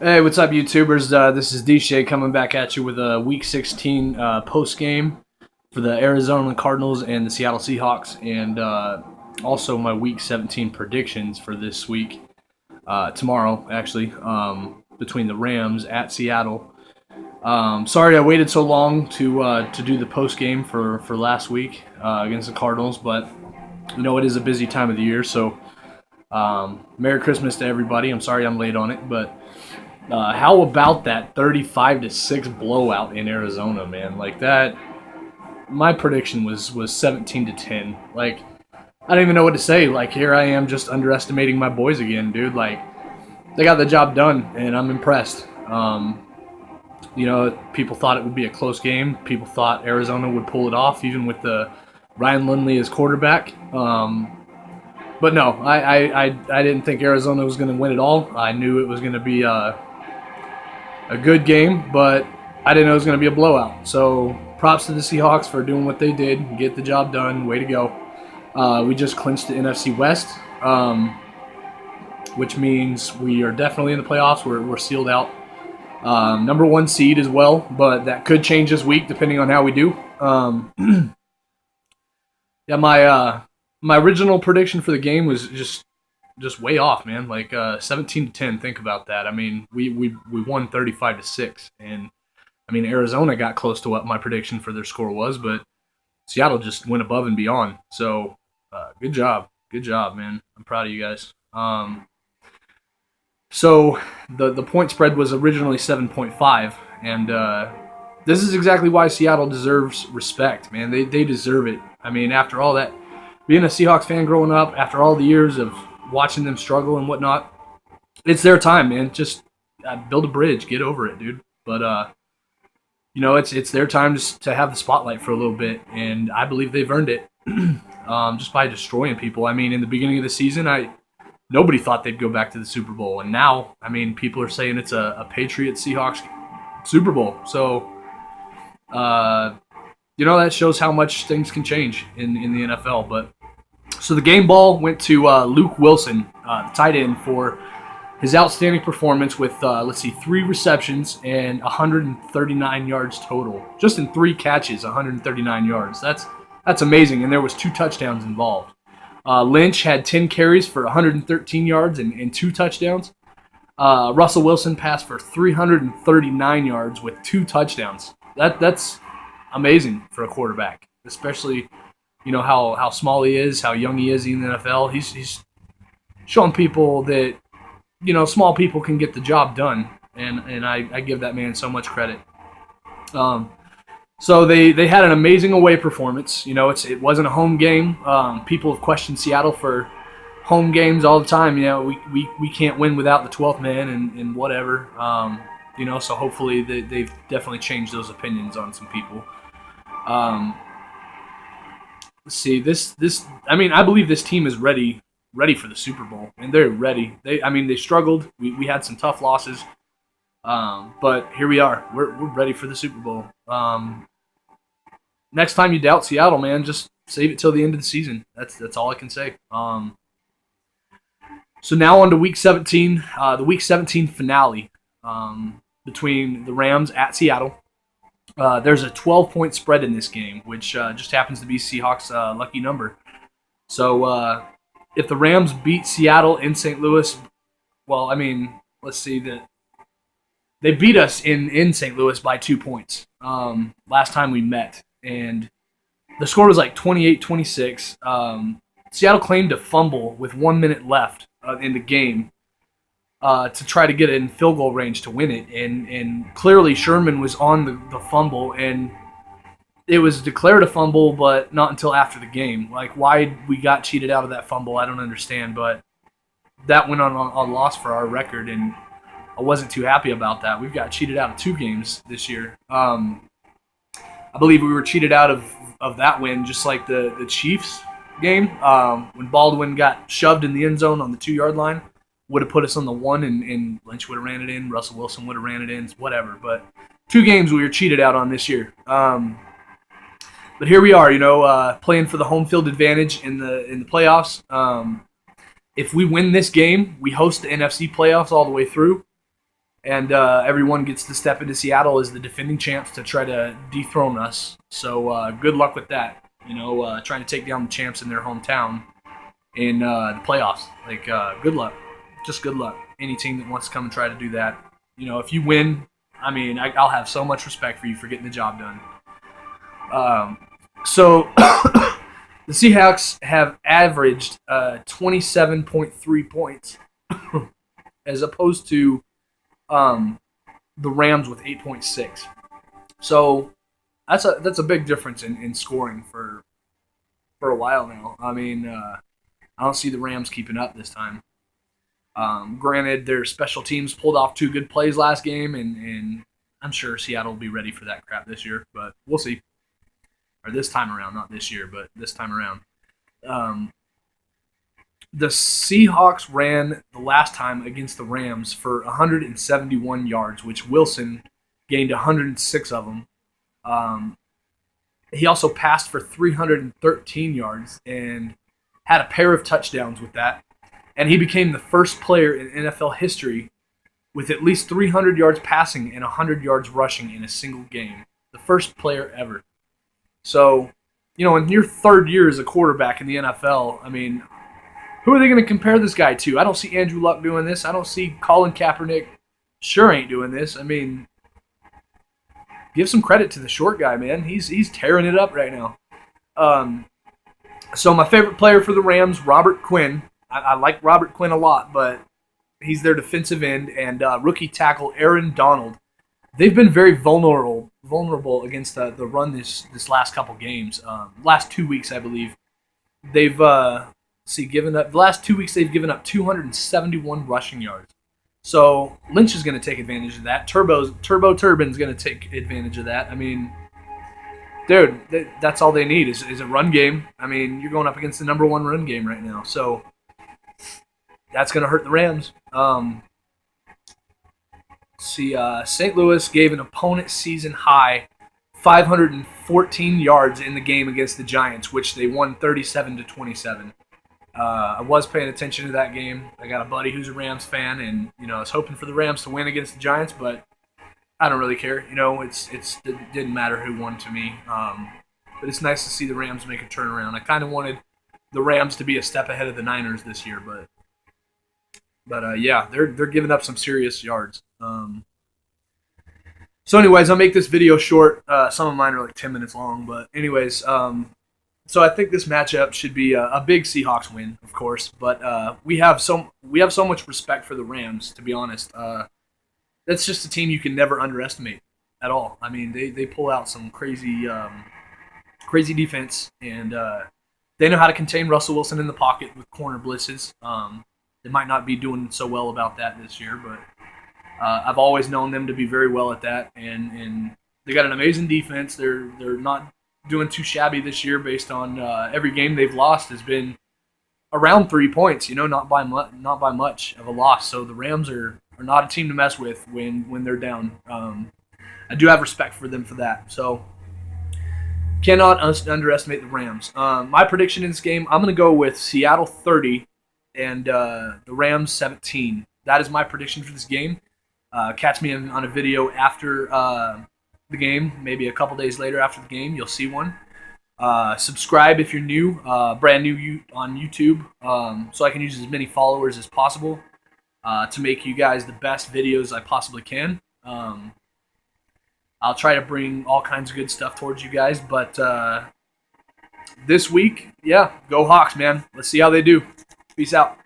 Hey, what's up, YouTubers? This is DJ coming back at you with a Week 16 post game for the Arizona Cardinals and the Seattle Seahawks, and also my Week 17 predictions for this week. Tomorrow, actually, between the Rams at Seattle. Sorry I waited so long to do the post game for last week against the Cardinals, but it is a busy time of the year, so Merry Christmas to everybody. I'm sorry I'm late on it, but how about that 35-6 blowout in Arizona, man? Like that, my prediction was 17-10. Like, I don't even know what to say. Like, here I am just underestimating my boys again, dude. Like, they got the job done, and I'm impressed. People thought it would be a close game. People thought Arizona would pull it off, even with the Ryan Lindley as quarterback. But no, I didn't think Arizona was going to win it all. I knew it was going to be a good game, but I didn't know it was going to be a blowout. So props to the Seahawks for doing what they did, get the job done. Way to go. We just clinched the NFC West, which means we are definitely in the playoffs. We're sealed out. Number one seed as well, but that could change this week depending on how we do. Yeah, my original prediction for the game was just way off, man. Like 17-10. Think about that. I mean, we won 35-6, and I mean Arizona got close to what my prediction for their score was, but Seattle just went above and beyond. So good job, man. I'm proud of you guys. So the point spread was originally 7.5, and this is exactly why Seattle deserves respect, man. They deserve it. I mean, after all that, being a Seahawks fan growing up, after all the years of watching them struggle and whatnot, it's their time, man. Just build a bridge, get over it, dude. But it's their time to have the spotlight for a little bit, and I believe they've earned it just by destroying people. I mean, in the beginning of the season, nobody thought they'd go back to the Super Bowl, and now, I mean, people are saying it's a Patriots-Seahawks Super Bowl. So, that shows how much things can change in the NFL. But so the game ball went to Luke Wilson, the tight end, for his outstanding performance with 3 receptions and 139 yards total, just in 3 catches, 139 yards. That's amazing, and there was 2 touchdowns involved. Lynch had 10 carries for 113 yards and 2 touchdowns. Russell Wilson passed for 339 yards with 2 touchdowns. That's amazing for a quarterback, especially how small he is, how young he is in the NFL. He's showing people that small people can get the job done, and I give that man so much credit. So they had an amazing away performance. It wasn't a home game. People have questioned Seattle for home games all the time. We can't win without the 12th man and whatever. So hopefully they've definitely changed those opinions on some people. Let's see, I believe this team is ready for the Super Bowl, and they're ready. They struggled. We had some tough losses, but here we are. We're ready for the Super Bowl. Next time you doubt Seattle, man, just save it till the end of the season. That's all I can say. So now on to Week 17, the Week 17 finale between the Rams at Seattle. There's a 12-point spread in this game, which just happens to be Seahawks' lucky number. So if the Rams beat Seattle in St. Louis, let's see that they beat us in St. Louis by 2 points last time we met, and the score was like 28-26. Seattle claimed a fumble with 1 minute left in the game to try to get it in field goal range to win it, and clearly Sherman was on the fumble, and it was declared a fumble, but not until after the game. Like, why we got cheated out of that fumble, I don't understand, but that went on loss for our record, and I wasn't too happy about that. We've got cheated out of 2 games this year. I believe we were cheated out of that win, just like the Chiefs game, when Baldwin got shoved in the end zone on the 2-yard line. Would have put us on the 1, and Lynch would have ran it in. Russell Wilson would have ran it in. Whatever. But 2 games we were cheated out on this year. But here we are, playing for the home field advantage in the playoffs. If we win this game, we host the NFC playoffs all the way through. and everyone gets to step into Seattle as the defending champs to try to dethrone us. So good luck with that. Trying to take down the champs in their hometown in the playoffs. Like, good luck. Just good luck. Any team that wants to come and try to do that. If you win, I mean, I'll have so much respect for you for getting the job done. So the Seahawks have averaged 27.3 points as opposed to the Rams with 8.6. So that's a big difference in scoring for a while now. I mean, I don't see the Rams keeping up this time. Granted, their special teams pulled off 2 good plays last game, and I'm sure Seattle will be ready for that crap this year, but we'll see. Or this time around, not this year, but this time around. The Seahawks ran the last time against the Rams for 171 yards, which Wilson gained 106 of them. He also passed for 313 yards and had a pair of touchdowns with that. And he became the first player in NFL history with at least 300 yards passing and 100 yards rushing in a single game. The first player ever. So, in your 3rd year as a quarterback in the NFL, I mean, who are they going to compare this guy to? I don't see Andrew Luck doing this. I don't see Colin Kaepernick sure ain't doing this. I mean, give some credit to the short guy, man. He's tearing it up right now. So my favorite player for the Rams, Robert Quinn. I like Robert Quinn a lot, but he's their defensive end, and rookie tackle Aaron Donald. They've been very vulnerable against the run this last couple games. Last 2 weeks, I believe, they've given up. The last 2 weeks, they've given up 271 rushing yards. So Lynch is going to take advantage of that. Turbo Turbin's going to take advantage of that. I mean, dude, that's all they need is a run game. I mean, you're going up against the number 1 run game right now, so that's going to hurt the Rams. St. Louis gave an opponent season high 514 yards in the game against the Giants, which they won 37-27. I was paying attention to that game. I got a buddy who's a Rams fan, and I was hoping for the Rams to win against the Giants, but I don't really care. It didn't matter who won to me. But it's nice to see the Rams make a turnaround. I kind of wanted the Rams to be a step ahead of the Niners this year, but yeah, they're giving up some serious yards. So anyways, I'll make this video short. Some of mine are like 10 minutes long, but anyways, so I think this matchup should be a big Seahawks win, of course. But we have so much respect for the Rams, to be honest. That's just a team you can never underestimate at all. I mean, they pull out some crazy defense, and they know how to contain Russell Wilson in the pocket with corner blitzes. They might not be doing so well about that this year, but I've always known them to be very well at that, and they got an amazing defense. They're not doing too shabby this year based on every game they've lost has been around 3 points, not by much of a loss. So the Rams are not a team to mess with when they're down. I do have respect for them for that. So cannot underestimate the Rams. My prediction in this game, I'm going to go with Seattle 30 and the Rams 17. That is my prediction for this game. Catch me on a video after the game, maybe a couple days later after the game. You'll see one. Subscribe if you're new, brand new on YouTube, so I can use as many followers as possible to make you guys the best videos I possibly can. I'll try to bring all kinds of good stuff towards you guys, but this week, yeah, go Hawks, man. Let's see how they do. Peace out.